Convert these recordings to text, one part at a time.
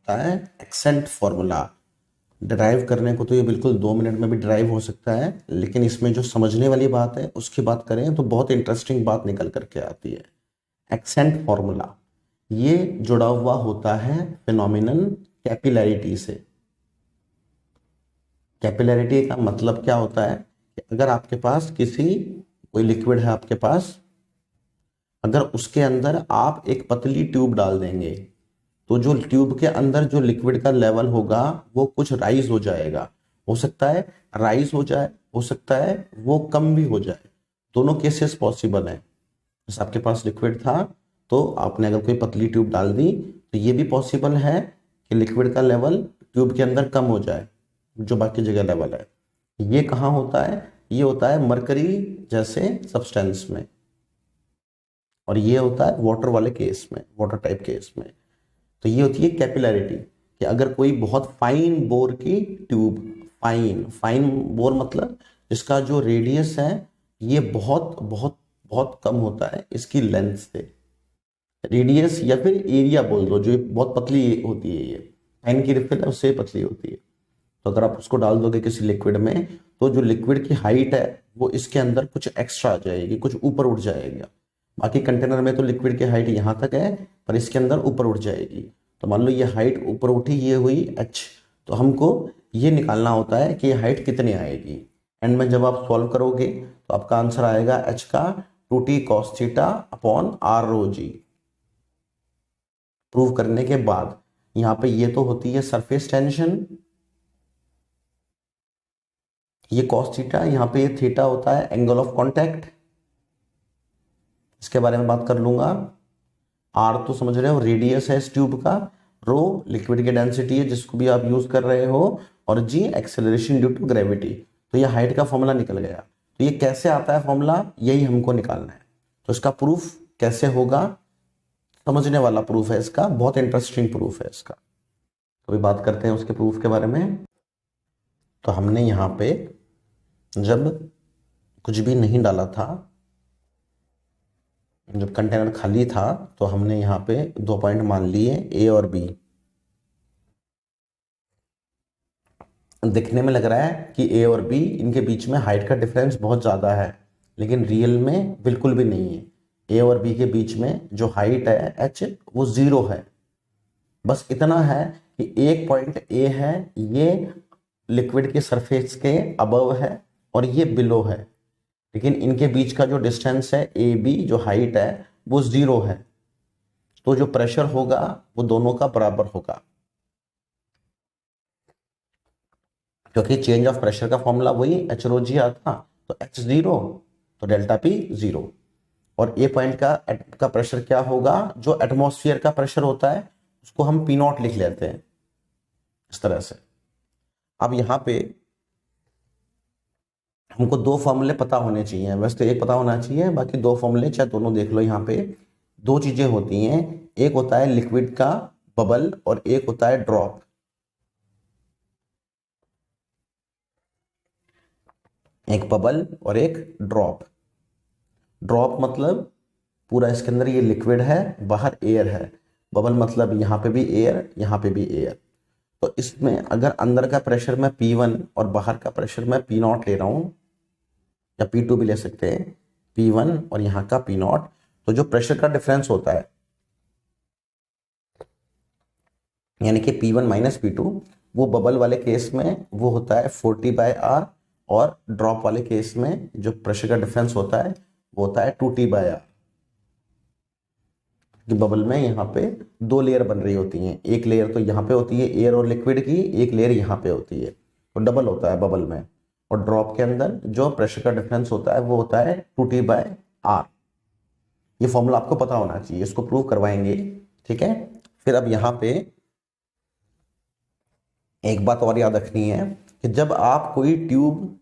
होता है accent formula. Drive करने को तो ये बिल्कुल 2 मिनट में भी ड्राइव हो सकता है, लेकिन इसमें जो समझने वाली बात है उसकी बात करें तो बहुत इंटरेस्टिंग बात निकल करके आती है। एक्सेंट फॉर्मूला ये जुड़ा हुआ होता है फिनोमिनन कैपिलैरिटी से। कैपिलैरिटी का मतलब क्या होता है कि अगर आपके पास कोई लिक्विड है आपके पास, अगर उसके अंदर आप एक पतली ट्यूब डाल देंगे तो जो ट्यूब के अंदर जो लिक्विड का लेवल होगा वो कुछ राइज हो जाएगा। हो सकता है राइज हो जाए, हो सकता है वो कम भी हो जाए। दोनों केसेस पॉसिबल हैं। जैसे आपके पास लिक्विड था तो आपने अगर कोई पतली ट्यूब डाल दी तो ये भी पॉसिबल है कि लिक्विड का लेवल ट्यूब के अंदर कम हो जाए जो बाकी जगह लेवल है। ये कहाँ होता है? ये होता है मरकरी जैसे सब्सटेंस में, और ये होता है वाटर वाले केस में, वाटर टाइप केस में। तो ये होती है कैपिलैरिटी कि अगर कोई बहुत फाइन बोर की ट्यूब, फाइन फाइन बोर मतलब इसका जो रेडियस है ये बहुत बहुत बहुत कम होता है इसकी लेंथ से। रेडियस या फिर एरिया बोल दो, जो बहुत पतली होती है, ये फाइन की रिफिल है उससे पतली होती है। तो अगर आप उसको डाल दोगे किसी लिक्विड में तो जो लिक्विड की हाइट है वो इसके अंदर कुछ एक्स्ट्रा आ जाएगी, कुछ ऊपर उठ जाएगा। बाकी कंटेनर में तो लिक्विड की हाइट यहाँ तक है, पर इसके अंदर ऊपर उठ जाएगी। तो मान लो ये हाइट ऊपर उठी, ये हुई h, तो हमको ये निकालना होता है कि ये हाइट कितनी आएगी। एंड में जब आप सॉल्व करोगे तो आपका आंसर आएगा h का 2t cos theta upon r रो जी। प्रूव करने के बाद यहाँ पे ये तो होती है सरफेस टेंशन, ये cos थीटा, यहाँ पे ये थीटा होता है एंगल ऑफ कांटेक्ट, इसके बारे में बात कर लूंगा। आर तो समझ रहे हो रेडियस है इस ट्यूब का, रो लिक्विड की डेंसिटी है जिसको भी आप यूज कर रहे हो, और जी एक्सेलरेशन ड्यू टू ग्रेविटी। तो ये हाइट का फॉर्मूला निकल गया। तो ये कैसे आता है फॉर्मूला, यही हमको निकालना है। तो इसका प्रूफ कैसे होगा, समझने वाला प्रूफ है इसका, बहुत इंटरेस्टिंग प्रूफ है इसका। तो अभी बात करते हैं उसके प्रूफ के बारे में। तो हमने यहाँ पे जब कुछ भी नहीं डाला था, जब कंटेनर खाली था, तो हमने यहाँ पे 2 पॉइंट मान लिए ए और बी। दिखने में लग रहा है कि ए और बी इनके बीच में हाइट का डिफरेंस बहुत ज़्यादा है, लेकिन रियल में बिल्कुल भी नहीं है। ए और बी के बीच में जो हाइट है एच वो 0 है। बस इतना है कि एक पॉइंट ए है, ये लिक्विड के सरफेस के अबव है और ये बिलो है, लेकिन इनके बीच का जो डिस्टेंस है ए बी, जो हाइट है वो 0 है। तो जो प्रेशर होगा वो दोनों का बराबर होगा, क्योंकि चेंज ऑफ प्रेशर का फॉर्मूला वही एच रो जी आता। तो एच 0 तो डेल्टा पी 0। और ए पॉइंट का प्रेशर क्या होगा, जो एटमॉस्फेयर का प्रेशर होता है उसको हम पी नॉट लिख लेते हैं इस तरह से। अब यहाँ पे हमको 2 फॉर्मूले पता होने चाहिए, वैसे तो एक पता होना चाहिए, बाकी 2 फॉर्मूले चाहे दोनों देख लो। यहाँ पे 2 चीजें होती हैं, एक होता है लिक्विड का बबल और एक होता है ड्रॉप। एक बबल और एक ड्रॉप। ड्रॉप मतलब पूरा इसके अंदर ये लिक्विड है, बाहर एयर है। बबल मतलब यहाँ पे भी एयर, यहाँ पे भी एयर। तो इसमें अगर अंदर का प्रेशर मैं P1 और बाहर का प्रेशर मैं P0 ले रहा हूं, या P2 भी ले सकते हैं, P1 और यहाँ का P0, तो जो प्रेशर का डिफरेंस होता है यानी कि P1 माइनस P2, वो बबल वाले केस में वो होता है 40/R, और ड्रॉप वाले केस में जो प्रेशर का डिफरेंस होता है वो होता है 2T/R। कि बबल में यहाँ पे 2 लेयर बन रही होती हैं, एक लेयर तो यहाँ पे होती है एयर और लिक्विड की, एक लेयर यहाँ पे होती है, तो डबल होता है बबल में। और ड्रॉप के अंदर जो प्रेशर का डिफरेंस होता है वो होता है 2T/R। ये फॉर्मूला आपको पता होना चाहिए, इसको प्रूव करवाएंगे, ठीक है। फिर अब यहाँ पे एक बात और याद रखनी है कि जब आप कोई ट्यूब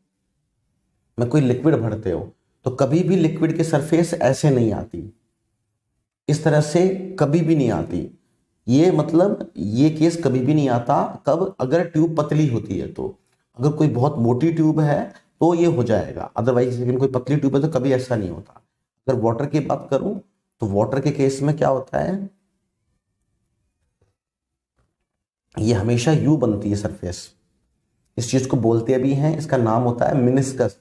में कोई लिक्विड भरते हो तो कभी भी लिक्विड की सरफेस ऐसे नहीं आती, इस तरह से कभी भी नहीं आती। ये मतलब ये केस कभी भी नहीं आता, कब, अगर ट्यूब पतली होती है तो। अगर कोई बहुत मोटी ट्यूब है तो ये हो जाएगा, अदरवाइज लेकिन कोई पतली ट्यूब है तो कभी ऐसा नहीं होता। अगर वाटर की बात करूं तो वाटर के केस में क्या होता है, ये हमेशा यू बनती है सरफेस। इस चीज को बोलते भी हैं, इसका नाम होता है मिनिस्कस।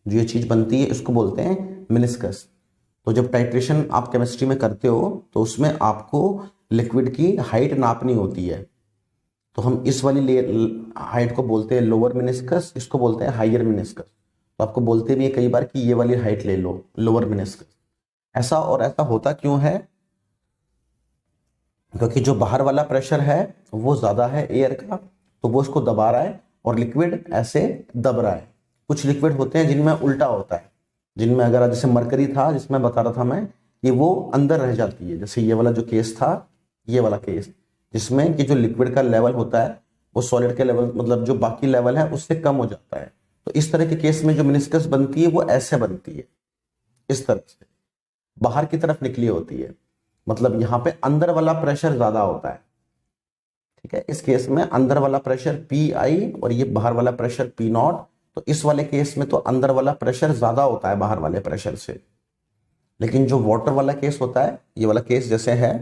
जो ये चीज बनती है इसको बोलते हैं मिनिस्कस। तो जब टाइट्रेशन आप केमिस्ट्री में करते हो तो उसमें आपको लिक्विड की हाइट नापनी होती है। तो हम इस वाली हाइट को बोलते हैं लोअर मिनिस्कस, इसको बोलते हैं हाइयर मिनिस्कस। तो आपको बोलते भी है कई बार कि ये वाली हाइट ले लो, लोअर मिनिस्कस। ऐसा और ऐसा होता क्यों है? क्योंकि जो बाहर वाला प्रेशर है वो ज्यादा है एयर का, तो वो इसको दबा रहा है और लिक्विड ऐसे दब रहा है। कुछ लिक्विड होते हैं जिनमें उल्टा होता है, जिनमें अगर जैसे मरकरी था जिसमें बता रहा था मैं कि वो अंदर रह जाती है। जैसे ये वाला जो केस था, ये वाला केस जिसमें कि जो लिक्विड का लेवल होता है वो सॉलिड के लेवल मतलब जो बाकी लेवल है उससे कम हो जाता है। तो इस तरह के केस में जो मिनिस्कस बनती है वो ऐसे बनती है, इस तरह से बाहर की तरफ निकली होती है। मतलब यहाँ पे अंदर वाला प्रेशर ज्यादा होता है, ठीक है। इस केस में अंदर वाला प्रेशर पी आई और ये बाहर वाला प्रेशर पी नॉट। तो इस वाले केस में तो अंदर वाला प्रेशर ज्यादा होता है बाहर वाले प्रेशर से। लेकिन जो वाटर वाला केस होता है, ये वाला केस जैसे है,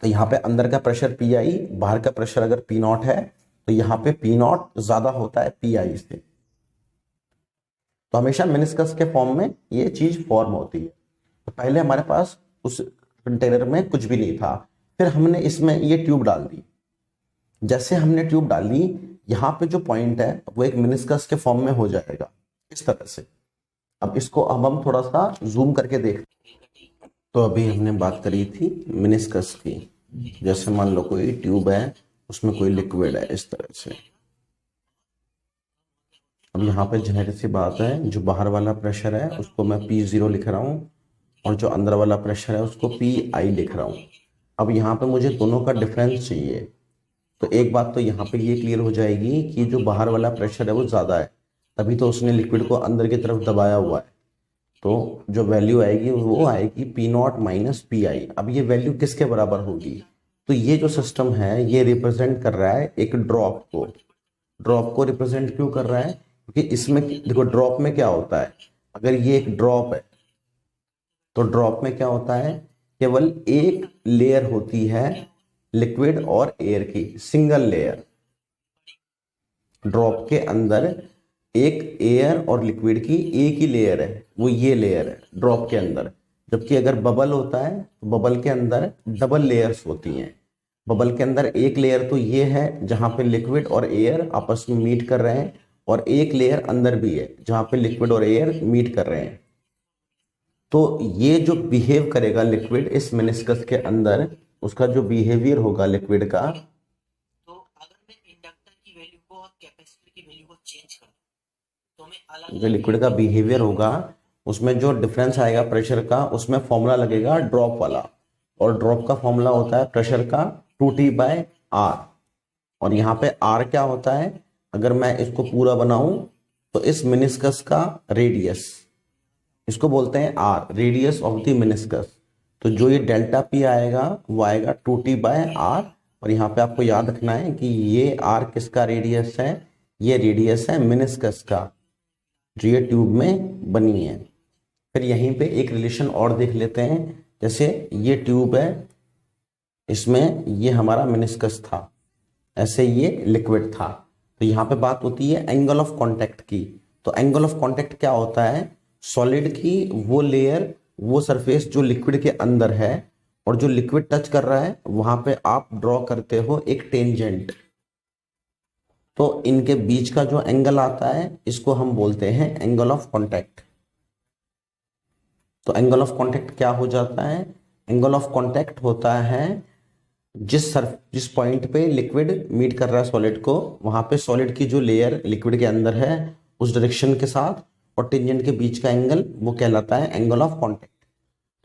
तो यहाँ पे अंदर का प्रेशर पी आई, बाहर का प्रेशर अगर पी नॉट है तो यहाँ पे पी नॉट ज्यादा होता है पी आई से। तो हमेशा मेनिस्कस के फॉर्म में ये चीज फॉर्म होती है। तो पहले हमारे पास उस कंटेनर में कुछ भी नहीं था, फिर हमने इसमें ये ट्यूब डाल दी। जैसे हमने ट्यूब डाली, यहाँ पे जो पॉइंट है वो एक मेनिस्कस के फॉर्म में हो जाएगा इस तरह से। अब इसको अब हम थोड़ा सा जूम करके देख। तो अभी हमने बात करी थी मेनिस्कस की। जैसे मान लो कोई ट्यूब है, उसमें कोई लिक्विड है इस तरह से। अब यहाँ पे जाहिर सी बात है, जो बाहर वाला प्रेशर है उसको मैं P0 लिख रहा हूँ और जो अंदर वाला प्रेशर है उसको PI लिख रहा हूँ। अब यहाँ पे मुझे दोनों का डिफरेंस चाहिए। तो एक बात तो यहाँ पे ये क्लियर हो जाएगी कि जो बाहर वाला प्रेशर है वो ज़्यादा है, तभी तो उसने लिक्विड को अंदर की तरफ दबाया हुआ है। तो जो वैल्यू आएगी वो आएगी P0 माइनस PI। अब ये वैल्यू किसके बराबर होगी? तो ये जो सिस्टम है ये रिप्रेजेंट कर रहा है एक ड्रॉप को। ड्रॉप को रिप्रेजेंट क्यों कर रहा है? क्योंकि इसमें देखो ड्रॉप में क्या होता है, अगर ये एक ड्रॉप है तो ड्रॉप में क्या होता है, केवल एक लेयर होती है लिक्विड और एयर की, सिंगल लेयर। ड्रॉप के अंदर एक एयर और लिक्विड की एक ही लेयर है, वो ये लेयर है ड्रॉप के अंदर। जबकि अगर बबल होता है तो बबल के अंदर डबल लेयर्स होती हैं। बबल के अंदर एक लेयर तो ये है जहां पे लिक्विड और एयर आपस में मीट कर रहे हैं, और एक लेयर अंदर भी है जहां पे लिक्विड और एयर मीट कर रहे हैं। तो ये जो बिहेव करेगा लिक्विड इस मेनिस्कस के अंदर, उसका जो बिहेवियर होगा लिक्विड का, तो अगर मैं इंडक्टर की वैल्यू को और कैपेसिटर की वैल्यू को चेंज कर दूं तो मैं अलग जो लिक्विड का बिहेवियर होगा उसमें जो डिफरेंस आएगा प्रेशर का, उसमें फॉर्मूला लगेगा ड्रॉप वाला। और ड्रॉप का फॉर्मूला होता है प्रेशर का 2T/R। और यहाँ पे R क्या होता है, अगर मैं इसको पूरा बनाऊं तो इस मेनिस्कस का रेडियस, इसको बोलते हैं R, radius of the meniscus. तो जो ये डेल्टा P आएगा वो आएगा 2T/R। और यहाँ पे आपको याद रखना है कि ये R किसका रेडियस है, ये रेडियस है मेनिस्कस का जो ये ट्यूब में बनी है। फिर यहीं पे एक रिलेशन और देख लेते हैं। जैसे ये ट्यूब है, इसमें ये हमारा मेनिस्कस था, ऐसे ये लिक्विड था। तो यहाँ पे बात होती है एंगल ऑफ कांटेक्ट की। तो एंगल ऑफ कांटेक्ट क्या होता है, सॉलिड की वो लेयर, वो सरफेस जो लिक्विड के अंदर है और जो लिक्विड टच कर रहा है, वहां पे आप ड्रॉ करते हो एक टेंजेंट। तो इनके बीच का जो एंगल आता है इसको हम बोलते हैं एंगल ऑफ कांटेक्ट। तो एंगल ऑफ कांटेक्ट क्या हो जाता है, एंगल ऑफ कांटेक्ट होता है जिस पॉइंट पे लिक्विड मीट कर रहा है सॉलिड को, वहां पे सॉलिड की जो लेयर लिक्विड के अंदर है उस डायरेक्शन के साथ और टेंजेंट के बीच का एंगल वो कहलाता है एंगल ऑफ कांटेक्ट।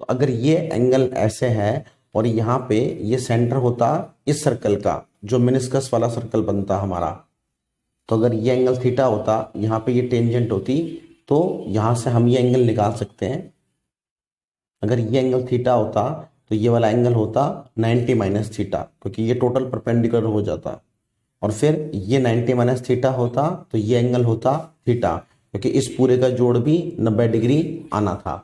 तो अगर ये एंगल ऐसे है और यहाँ पे ये सेंटर होता इस सर्कल का, जो मेनिस्कस वाला सर्कल बनता हमारा, तो अगर ये एंगल थीटा होता, यहाँ पे ये टेंजेंट होती, तो यहाँ से हम ये एंगल निकाल सकते हैं। अगर ये एंगल थीटा होता तो ये वाला एंगल होता 90 माइनस थीटा, क्योंकि ये टोटल परपेंडिकुलर हो जाता। और फिर ये 90 माइनस थीटा होता तो ये एंगल होता थीटा, क्योंकि इस पूरे का जोड़ भी 90 डिग्री आना था।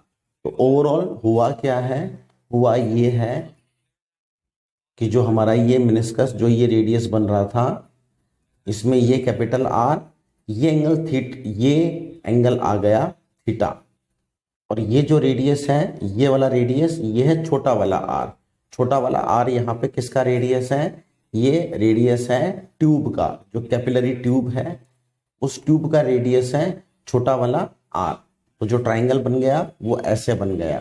तो ओवरऑल हुआ क्या है, हुआ ये है कि जो हमारा ये मिनिस्कस, जो ये रेडियस बन रहा था, इसमें ये कैपिटल आर, ये एंगल आ गया थीटा, और ये जो रेडियस है, ये वाला रेडियस, ये है छोटा वाला आर। छोटा वाला आर यहाँ पे किसका रेडियस है? ये रेडियस है ट्यूब का, जो कैपिलरी ट्यूब है उस ट्यूब का रेडियस है छोटा वाला आर। तो जो ट्राइंगल बन गया वो ऐसे बन गया,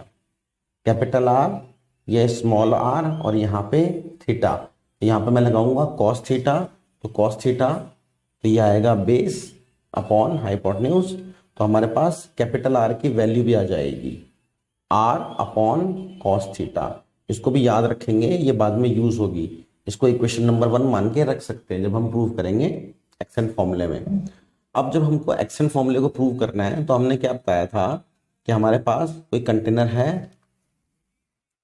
कैपिटल आर, ये स्मॉल आर, और यहाँ पे थीटा। यहाँ पे मैं लगाऊंगा कॉस थीटा, तो कॉस थीटा, तो ये आएगा बेस अपॉन हाइपोटेन्यूज। तो हमारे पास कैपिटल आर की वैल्यू भी आ जाएगी, आर अपॉन कॉस थीटा। इसको भी याद रखेंगे, ये बाद में यूज होगी। इसको इक्वेशन नंबर 1 मान के रख सकते हैं जब हम प्रूव करेंगे एक्सेंट फॉर्मूले में। अब जब हमको एक्सेंट फॉर्मूले को प्रूव करना है तो हमने क्या बताया था कि हमारे पास कोई कंटेनर है,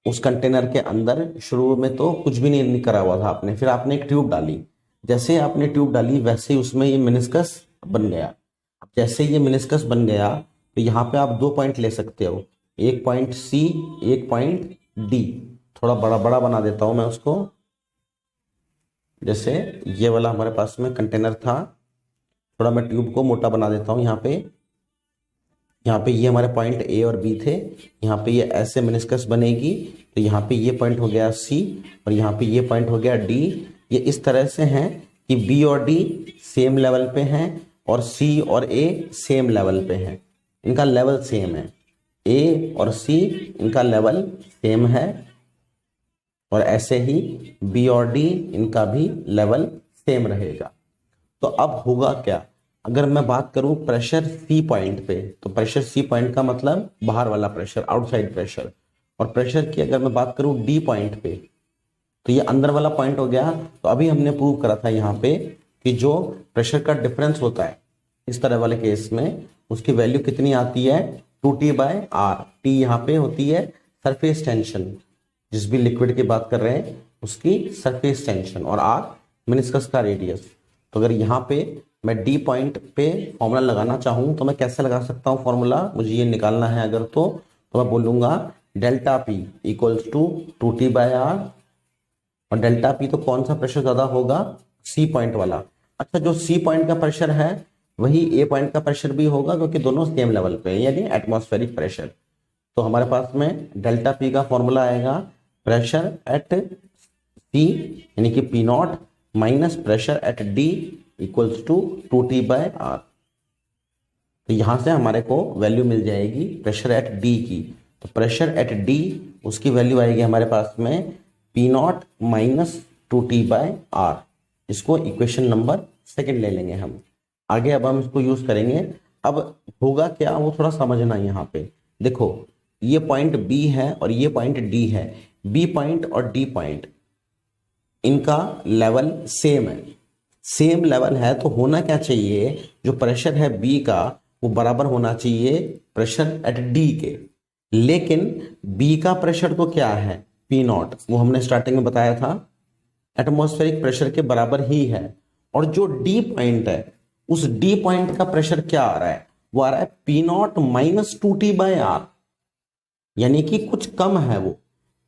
उस कंटेनर के अंदर शुरू में तो कुछ भी नहीं करा हुआ था आपने, फिर आपने एक ट्यूब डाली। जैसे आपने ट्यूब डाली वैसे ही उसमें ये मिनिस्कस बन गया। अब जैसे ये मिनिस्कस बन गया तो यहाँ पे आप 2 पॉइंट ले सकते हो, एक पॉइंट सी, एक पॉइंट डी। थोड़ा बड़ा बड़ा बना देता हूं मैं उसको। जैसे ये वाला हमारे पास में कंटेनर था, थोड़ा मैं ट्यूब को मोटा बना देता हूं। यहाँ पे ये हमारे पॉइंट ए और बी थे, यहाँ पे ये ऐसे मिनिस्कस बनेगी, तो यहाँ पे ये पॉइंट हो गया सी, और यहाँ पे ये पॉइंट हो गया डी। ये इस तरह से हैं कि बी और डी सेम लेवल पे हैं और सी और ए सेम लेवल पे हैं, इनका लेवल सेम है। ए और सी इनका लेवल सेम है, और ऐसे ही बी और डी इनका भी लेवल सेम रहेगा। तो अब होगा क्या, अगर मैं बात करूं प्रेशर सी पॉइंट पे, तो प्रेशर सी पॉइंट का मतलब बाहर वाला प्रेशर, आउटसाइड प्रेशर। और प्रेशर की अगर मैं बात करूं डी पॉइंट पे, तो ये अंदर वाला पॉइंट हो गया। तो अभी हमने प्रूव करा था यहाँ पे कि जो प्रेशर का डिफरेंस होता है इस तरह वाले केस में, उसकी वैल्यू कितनी आती है? 2T/R। टी यहाँ पे होती है सरफेस टेंशन, जिस भी लिक्विड की बात कर रहे हैं उसकी सरफेस टेंशन, और R मिनिस्कस का रेडियस। तो अगर यहाँ पे मैं डी पॉइंट पे फॉर्मूला लगाना चाहूँ तो मैं कैसे लगा सकता हूँ फॉर्मूला? मुझे ये निकालना है अगर तो मैं बोलूंगा delta P equals to 2T/R। और डेल्टा P तो कौन सा प्रेशर ज्यादा होगा? सी पॉइंट वाला। अच्छा, जो सी पॉइंट का प्रेशर है वही ए पॉइंट का प्रेशर भी होगा, क्योंकि दोनों सेम लेवल पे है, यानी एटमॉस्फेरिक प्रेशर। तो हमारे पास में डेल्टा P का फॉर्मूला आएगा प्रेशर एट सी यानी कि P0 minus pressure at D equals to 2T/R। तो यहां से हमारे को वैल्यू मिल जाएगी प्रेशर एट डी की। तो प्रेशर एट डी, उसकी वैल्यू आएगी हमारे पास में P0 माइनस 2T/R। इसको इक्वेशन नंबर 2 ले लेंगे हम आगे। अब हम इसको यूज करेंगे। अब होगा क्या वो थोड़ा समझना। यहाँ पे देखो, ये पॉइंट B है और ये पॉइंट D है। B पॉइंट और D पॉइंट इनका लेवल सेम है। सेम लेवल है तो होना क्या चाहिए, जो प्रेशर है B का वो बराबर होना चाहिए प्रेशर एट D के। लेकिन B का प्रेशर तो क्या है? P0, वो हमने स्टार्टिंग में बताया था एटमॉस्फेरिक प्रेशर के बराबर ही है। और जो D पॉइंट है उस D पॉइंट का प्रेशर क्या आ रहा है? वो आ रहा है P0 माइनस 2T/R, यानी कि कुछ कम है। वो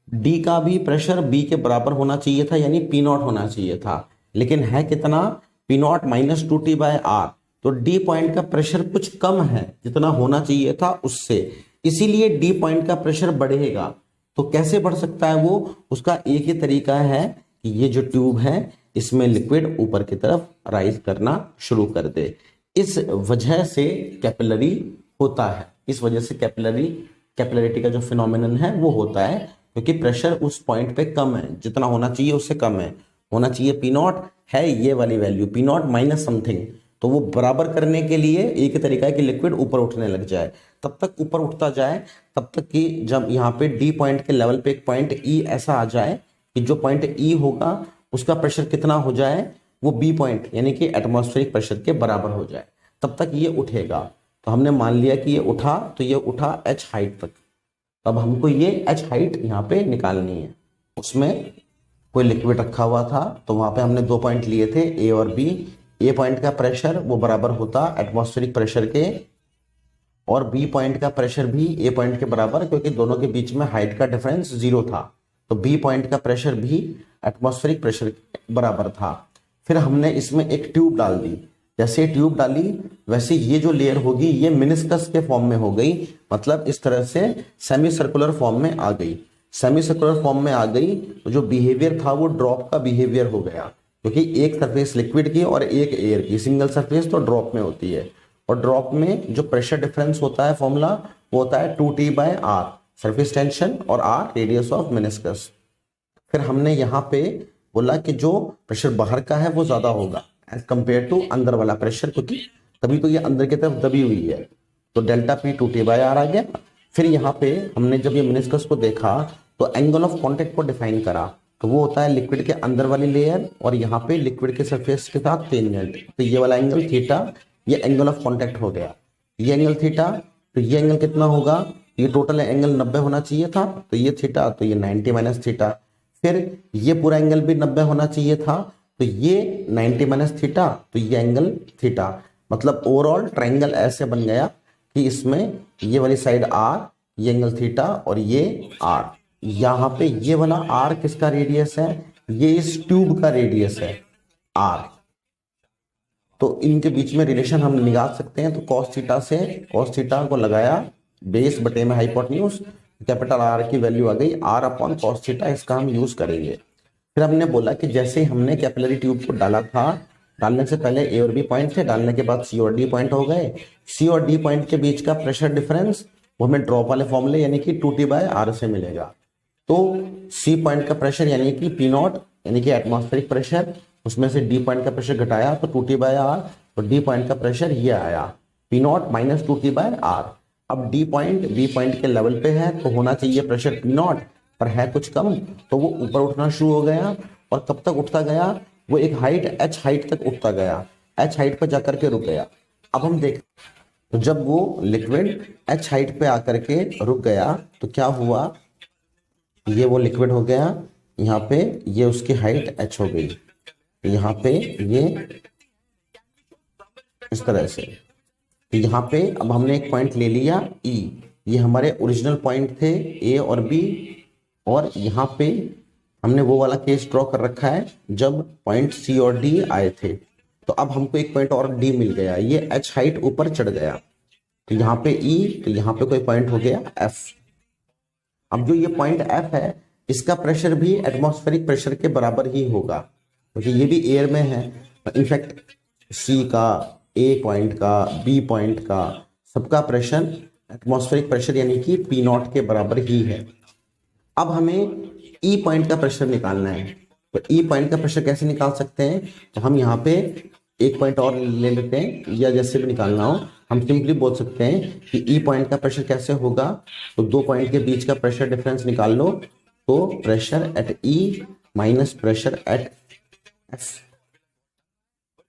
D का भी प्रेशर B के बराबर होना चाहिए था, यानी P0 होना चाहिए था, लेकिन है कितना? P0 minus 2T/R। तो D पॉइंट का प्रेशर कुछ कम है जितना होना चाहिए था उससे, इसीलिए D पॉइंट का प्रेशर बढ़ेगा। तो कैसे बढ़ सकता है वो? उसका एक ही तरीका है कि ये जो ट्यूब है इसमें लिक्विड ऊपर की तरफ राइज करना शुरू कर दे। इस वजह से कैपिलरी होता है, इस वजह से कैपिलरिटी का जो फिनोमिनन है वो होता है, क्योंकि प्रेशर उस पॉइंट पे कम है, जितना होना चाहिए उससे कम है। होना चाहिए P0 है ये वाली वैल्यू, P0 माइनस समथिंग। तो वो बराबर करने के लिए एक ही तरीका है कि लिक्विड ऊपर उठने लग जाए, तब तक ऊपर उठता जाए, तब तक कि जब यहाँ पे डी पॉइंट के लेवल पे एक पॉइंट E ऐसा आ जाए कि जो पॉइंट E होगा उसका प्रेशर कितना हो जाए? वो B पॉइंट यानी कि एटमॉस्फेरिक प्रेशर के बराबर हो जाए, तब तक ये उठेगा। तो हमने मान लिया कि ये उठा, तो ये उठा H हाइट तक। अब हमको ये H हाइट यहाँ पे निकालनी है। उसमें कोई लिक्विड रखा हुआ था, तो वहां पे हमने 2 पॉइंट लिए थे A और B। A पॉइंट का प्रेशर वो बराबर होता एटमॉस्फेरिक प्रेशर के, और B पॉइंट का प्रेशर भी A पॉइंट के बराबर, क्योंकि दोनों के बीच में हाइट का डिफरेंस 0 था। तो B पॉइंट का प्रेशर भी एटमॉस्फेरिक प्रेशर के बराबर था। फिर हमने इसमें एक ट्यूब डाल दी, जैसे ट्यूब डाली वैसे ये जो लेयर होगी ये मिनिस्कस के फॉर्म में हो गई, मतलब इस तरह से सेमी सर्कुलर फॉर्म में आ गई। सेमी सर्कुलर फॉर्म में आ गई तो जो बिहेवियर था वो ड्रॉप का बिहेवियर हो गया, क्योंकि एक सरफेस लिक्विड की और एक एयर की, सिंगल सरफेस तो ड्रॉप में होती है। और ड्रॉप में जो प्रेशर डिफरेंस होता है फॉर्मूला वो होता है 2T/R, सरफेस टेंशन, और R रेडियस ऑफ मिनिस्कस। फिर हमने यहाँ पे बोला कि जो प्रेशर बाहर का है वो ज्यादा होगा एज कंपेयर टू अंदर वाला प्रेशर, क्योंकि तभी तो ये अंदर की तरफ दबी हुई है, तो डेल्टा P 2T/R आ गया। फिर यहाँ पे हमने जब ये मिनिस्कस को देखा तो एंगल ऑफ कांटेक्ट को डिफाइन करा, तो वो होता है लिक्विड के अंदर वाली लेयर और यहाँ पे लिक्विड के सरफेस के साथ टेंजेंट, तो ये वाला एंगल थीटा, ये एंगल ऑफ कांटेक्ट हो गया। ये एंगल थीटा, तो ये एंगल कितना होगा, ये टोटल एंगल 90 होना चाहिए था, तो ये थीटा, तो ये 90 माइनस थीटा। फिर ये पूरा एंगल भी 90 होना चाहिए था, तो ये 90 माइनस थीटा, तो ये एंगल थीटा। मतलब ओवरऑल ट्रायंगल ऐसे बन गया कि इसमें ये वाली साइड R, ये एंगल थीटा और ये R। यहाँ पे ये वाला R किसका रेडियस है, ये इस ट्यूब का रेडियस है R। तो इनके बीच में रिलेशन हम निकाल सकते हैं, तो cos थीटा से cos थीटा को लगाया बेस बटे में हाइपोटेन्यूज, कैपिटल R की वैल्यू आ गई R अपॉन cos थीटा, इसका हम यूज करेंगे। फिर हमने बोला कि जैसे हमने कैपिलरी ट्यूब को डाला था, डालने से पहले A और B पॉइंट थे, डालने के बाद C और D पॉइंट हो गए। C और D पॉइंट के बीच का प्रेशर डिफरेंस वो हमें ड्रॉप वाले फॉर्मूले यानी कि 2T/R से मिलेगा। तो C पॉइंट का प्रेशर यानी कि P0 यानी कि एटमॉस्फेरिक प्रेशर, उसमें से D पॉइंट का प्रेशर घटाया तो 2T/R, तो D पॉइंट का प्रेशर ये आया P0 माइनस 2T/R। अब D पॉइंट B पॉइंट के लेवल पे है तो होना चाहिए प्रेशर P0, पर है कुछ कम, तो वो ऊपर उठना शुरू हो गया। और कब तक उठता गया, वो एक हाइट H हाइट तक उठता गया, H हाइट पर जाकर के रुक गया। अब हम देख, तो जब वो लिक्विड H हाइट पे आकर के रुक गया तो क्या हुआ, ये वो लिक्विड हो गया, यहाँ पे ये उसकी हाइट H हो गई, यहाँ पे ये इस तरह से। तो यहाँ पे अब हमने एक पॉइंट ले लिया E, ये हमारे ओरिजिनल पॉइंट थे A और B, और यहाँ पे हमने वो वाला केस ड्रॉ कर रखा है जब पॉइंट C और D आए थे। तो अब हमको एक पॉइंट और D मिल गया, ये H हाइट ऊपर चढ़ गया, तो यहाँ पे E, तो यहाँ पे कोई पॉइंट हो गया F। अब जो ये पॉइंट F है इसका प्रेशर भी एटमॉस्फेरिक प्रेशर के बराबर ही होगा, क्योंकि ये भी एयर में है। इनफैक्ट C का, A पॉइंट का, B पॉइंट का, सबका प्रेशर एटमॉस्फेरिक प्रेशर यानी कि P0 के बराबर ही है। अब हमें E पॉइंट का प्रेशर निकालना है, तो E पॉइंट का प्रेशर कैसे निकाल सकते हैं, तो हम यहाँ पे एक पॉइंट और ले लेते हैं, या जैसे भी निकालना हो हम सिंपली बोल सकते हैं कि E पॉइंट का प्रेशर कैसे होगा, तो दो पॉइंट के बीच का प्रेशर डिफरेंस निकाल लो, तो pressure at E minus pressure eight F।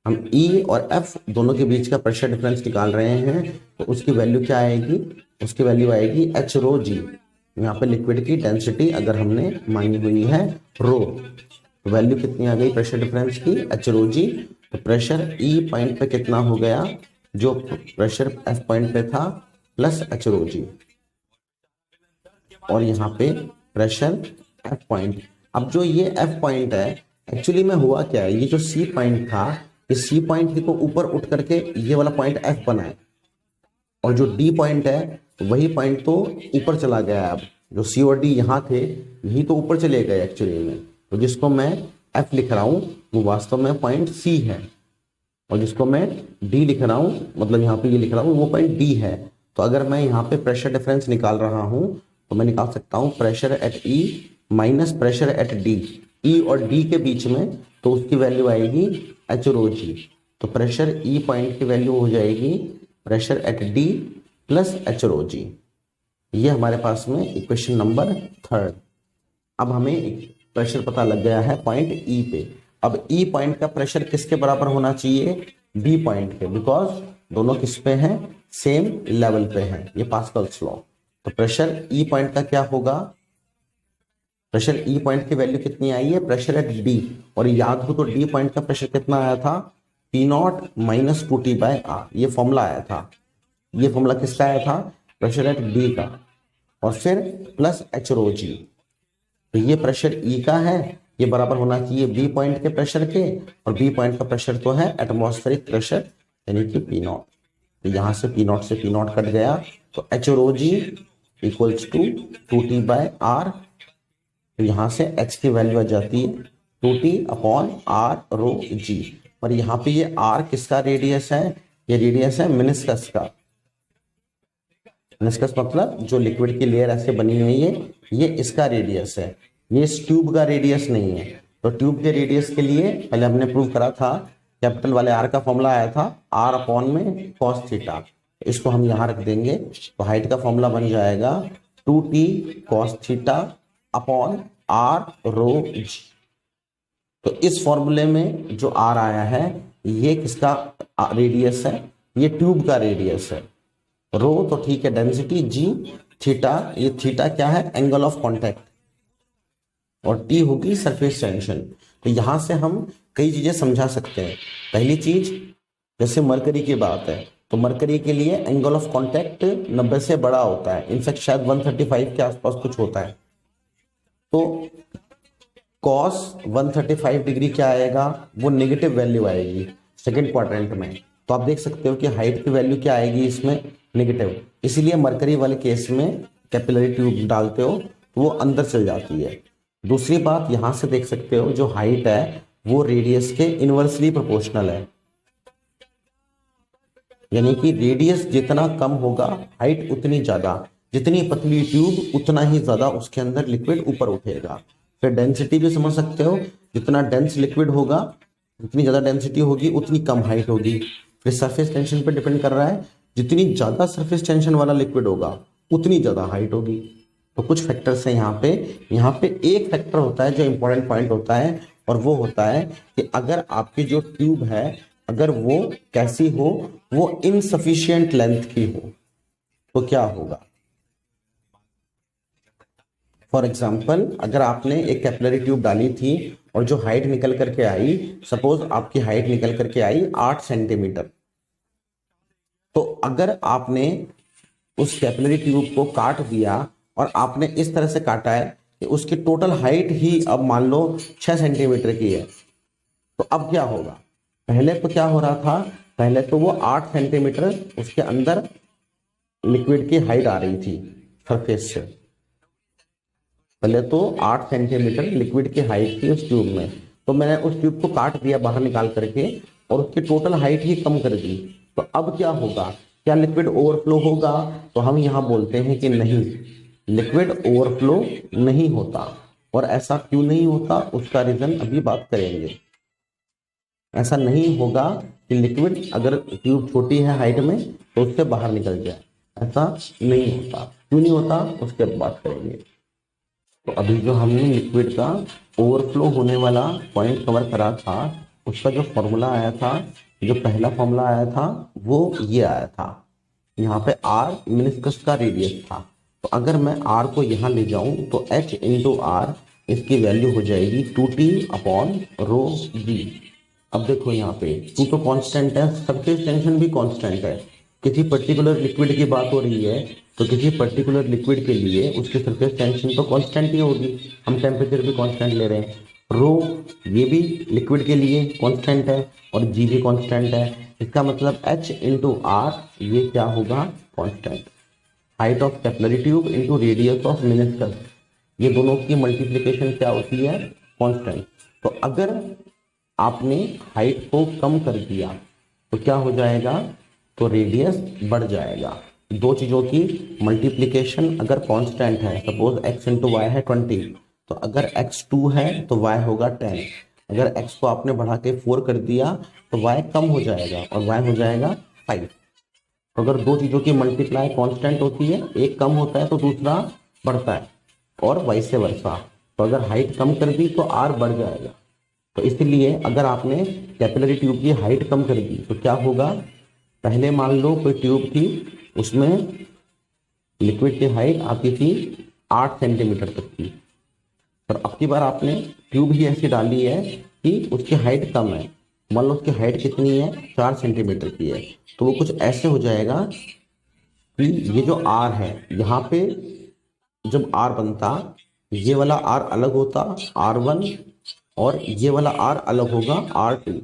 हम E और F दोनों के बीच का प्रेशर डिफरेंस निकाल रहे हैं, तो उसकी वैल्यू क्या आएगी, उसकी वैल्यू आएगी H रो G। यहाँ पे लिक्विड की डेंसिटी अगर हमने मानी हुई है रो, तो वैल्यू कितनी आ गई प्रेशर डिफरेंस की, H रो G। तो प्रेशर E पॉइंट पे कितना हो गया, जो प्रेशर F पॉइंट पे था प्लस H रो G, और यहाँ पे प्रेशर F पॉइंट। अब जो ये F पॉइंट है एक्चुअली में हुआ क्या है, ये जो C पॉइंट था, इस C पॉइंट को ऊपर उठ करके ये वाला पॉइंट F बना है, और जो D पॉइंट है वही पॉइंट तो ऊपर चला गया है। अब जो C और D यहाँ थे यही तो ऊपर चले गए एक्चुअली में, तो जिसको मैं F लिख रहा हूँ वो वास्तव में पॉइंट C है, और जिसको मैं D लिख रहा हूँ, मतलब यहाँ पे ये लिख रहा हूँ वो पॉइंट D है। तो अगर मैं यहाँ पे प्रेशर डिफरेंस निकाल रहा हूँ तो मैं निकाल सकता हूँ pressure at E minus pressure at D, E और D के बीच में, तो उसकी वैल्यू आएगी H रो G। तो प्रेशर E पॉइंट की वैल्यू हो जाएगी pressure at D plus H rho G। ये हमारे पास में इक्वेशन नंबर 3। अब हमें प्रेशर पता लग गया है पॉइंट E पे। अब E पॉइंट का प्रेशर किसके बराबर होना चाहिए, B पॉइंट के, बिकॉज दोनों किस पे हैं, सेम लेवल पे हैं, ये पास्कल्स लॉ। तो प्रेशर E पॉइंट का क्या होगा, प्रेशर E पॉइंट की वैल्यू कितनी आई है, प्रेशर एट D, और याद हो तो D पॉइंट का प्रेशर कितना आया था, P0 माइनस 2T/R। ये फॉर्मूला आया था, ये फॉर्मूला किसका आया था, प्रेशर एट D का, और फिर प्लस H रो G। तो ये प्रेशर E का है ये बराबर होना चाहिए बी पॉइंट के प्रेशर के, और बी पॉइंट का प्रेशर तो है एटमॉस्फेरिक प्रेशर यानी कि पी नॉट। तो यहाँ से पी नॉट से पी नॉट कट गया, तो H rho G equals to 2T by R. तो यहाँ से एच की वैल्यू आ जाती है 2T अपॉन आर रो जी। और यहाँ पे ये आर किसका रेडियस है, ये रेडियस है मेनिस्कस का। मेनिस्कस मतलब जो लिक्विड की लेयर ऐसे बनी हुई है, ये इसका रेडियस है, ये इस ट्यूब का रेडियस नहीं है। तो ट्यूब के रेडियस के लिए पहले हमने प्रूव करा था, कैपिटल वाले आर का फॉर्मूला आया था आर अपॉन में कॉस थीटा। इसको हम यहाँ रख देंगे, तो हाइट का फॉर्मूला बन जाएगा 2T cos theta upon R rho g. तो इस फॉर्मूले में जो आर आया है ये किसका रेडियस है, ये ट्यूब का रेडियस है। रो तो ठीक है डेंसिटी, जी थीटा, ये थीटा क्या है एंगल ऑफ कांटेक्ट, और टी होगी सरफेस टेंशन। तो यहां से हम कई चीजें समझा सकते हैं। पहली चीज जैसे मरकरी की बात है, तो मरकरी के लिए एंगल ऑफ कांटेक्ट 90 से बड़ा होता है, इनफैक्ट शायद 135 के आसपास कुछ होता है। तो cos 135 डिग्री क्या आएगा, वो नेगेटिव वैल्यू आएगी सेकेंड क्वाड्रेंट में। तो आप देख सकते हो कि हाइट की वैल्यू क्या आएगी इसमें नेगेटिव, इसीलिए मरकरी वाले केस में कैपिलरी ट्यूब डालते हो तो वो अंदर चल जाती है। दूसरी बात यहां से देख सकते हो जो हाइट है वो रेडियस के इनवर्सली प्रोपोर्शनल है, यानी कि रेडियस जितना कम होगा हाइट उतनी ज्यादा, जितनी पतली ट्यूब उतना ही ज्यादा उसके अंदर लिक्विड ऊपर उठेगा। फिर डेंसिटी भी समझ सकते हो, जितना डेंस लिक्विड होगा, जितनी ज्यादा डेंसिटी होगी उतनी कम हाइट होगी। फिर सरफेस टेंशन पे डिपेंड कर रहा है, जितनी ज्यादा सरफेस टेंशन वाला लिक्विड होगा उतनी ज्यादा हाइट होगी। तो कुछ फैक्टर्स हैं यहाँ पे एक फैक्टर होता है जो इंपॉर्टेंट पॉइंट होता है, और वो होता है कि अगर आपकी जो ट्यूब है अगर वो कैसी हो, वो इनसफिशिएंट लेंथ की हो तो क्या होगा। फॉर एग्जाम्पल अगर आपने एक कैपिलरी ट्यूब डाली थी और जो हाइट निकल करके आई, सपोज आपकी हाइट निकल करके आई 8 सेंटीमीटर, तो अगर आपने उस कैपिलरी ट्यूब को काट दिया और आपने इस तरह से काटा है कि उसकी टोटल हाइट ही अब मान लो 6 सेंटीमीटर की है, तो अब क्या होगा। पहले तो क्या हो रहा था, पहले तो वो 8 सेंटीमीटर उसके अंदर लिक्विड की हाइट आ रही थी सरफेस से, पहले तो 8 सेंटीमीटर लिक्विड की हाइट थी उस ट्यूब में। तो मैंने उस ट्यूब को काट दिया बाहर निकाल करके और उसकी टोटल हाइट ही कम कर दी, तो अब क्या होगा, क्या लिक्विड ओवरफ्लो होगा। तो हम यहाँ बोलते हैं कि नहीं, लिक्विड ओवरफ्लो नहीं होता। और ऐसा क्यों नहीं होता उसका रीजन अभी बात करेंगे। ऐसा नहीं होगा कि लिक्विड अगर ट्यूब छोटी है हाइट में तो उससे बाहर निकल जाए, ऐसा नहीं होता। क्यों नहीं होता उसके बाद बात करेंगे। तो अभी जो हमने लिक्विड का ओवरफ्लो होने वाला पॉइंट कवर करा था, उसका जो फॉर्मूला आया था, जो पहला फॉर्मूला आया था वो ये आया था, यहाँ पे आर मेनिस्कस का रेडियस था। तो अगर मैं आर को यहाँ ले जाऊं तो एच इंटू आर इसकी वैल्यू हो जाएगी 2T अपॉन रो जी। अब देखो यहाँ पे टू तो कांस्टेंट है, सरफेस टेंशन भी कांस्टेंट है। किसी पर्टिकुलर लिक्विड की बात हो रही है तो किसी पर्टिकुलर लिक्विड के लिए उसकी सरफेस टेंशन तो कांस्टेंट ही होगी, हम टेम्परेचर भी कांस्टेंट ले रहे हैं। रो ये भी लिक्विड के लिए कांस्टेंट है और जी भी कांस्टेंट है, इसका मतलब एच इंटू आर ये क्या होगा constant. Height of capillary tube into radius of meniscus, ये दोनों की मल्टीप्लिकेशन क्या होती है कांस्टेंट। तो अगर आपने हाइट को कम कर दिया तो क्या हो जाएगा, तो रेडियस बढ़ जाएगा। दो चीजों की मल्टीप्लिकेशन अगर कांस्टेंट है, सपोज x इंटू वाई है 20, तो अगर x 2 है तो y होगा 10। अगर x को आपने बढ़ा के 4 कर दिया तो y कम हो जाएगा और y हो जाएगा 5। तो अगर दो चीजों की मल्टीप्लाई कांस्टेंट होती है, एक कम होता है तो दूसरा बढ़ता है और वाइस वर्सा। तो अगर हाइट कम कर दी तो r बढ़ जाएगा। तो इसलिए अगर आपने कैपिलरी ट्यूब की हाइट कम कर दी तो क्या होगा, पहले मान लो कोई ट्यूब थी उसमें लिक्विड की हाइट आती थी 8 सेंटीमीटर तक की, पर अब की बार आपने ट्यूब ही ऐसी डाली है कि उसकी हाइट कम है, मान लो उसकी हाइट कितनी है 4 सेंटीमीटर की है, तो वो कुछ ऐसे हो जाएगा कि ये जो आर है यहाँ पे जब आर बनता ये वाला आर अलग होता R1 और ये वाला R अलग होगा, R2।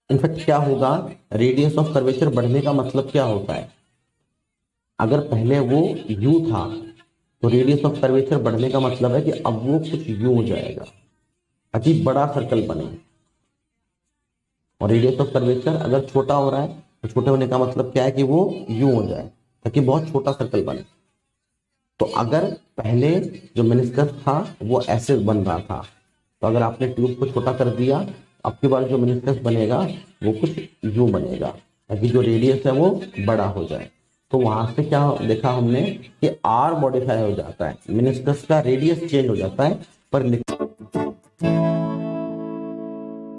इनफैक्ट क्या होगा, रेडियस ऑफ कर्वेचर बढ़ने का मतलब क्या होता है, अगर पहले वो U था तो रेडियस ऑफ कर्वेचर बढ़ने का मतलब है कि अब वो कुछ यूं हो जाएगा ताकि बड़ा सर्कल बने। और रेडियस ऑफ कर्वेचर अगर छोटा हो रहा है तो छोटे होने का मतलब क्या है कि वो यूं हो जाए ताकि बहुत छोटा सर्कल बने। तो अगर पहले जो मेनिस्कस था वो ऐसे बन रहा था, तो अगर आपने ट्यूब को छोटा कर दिया, अब की बार जो मेनिस्कस बनेगा वो कुछ यूं बनेगा ताकि जो रेडियस है वो बड़ा हो जाए। तो वहां से क्या देखा हमने कि आर मॉडिफाई हो जाता है, मेनिस्कस का रेडियस चेंज हो जाता है पर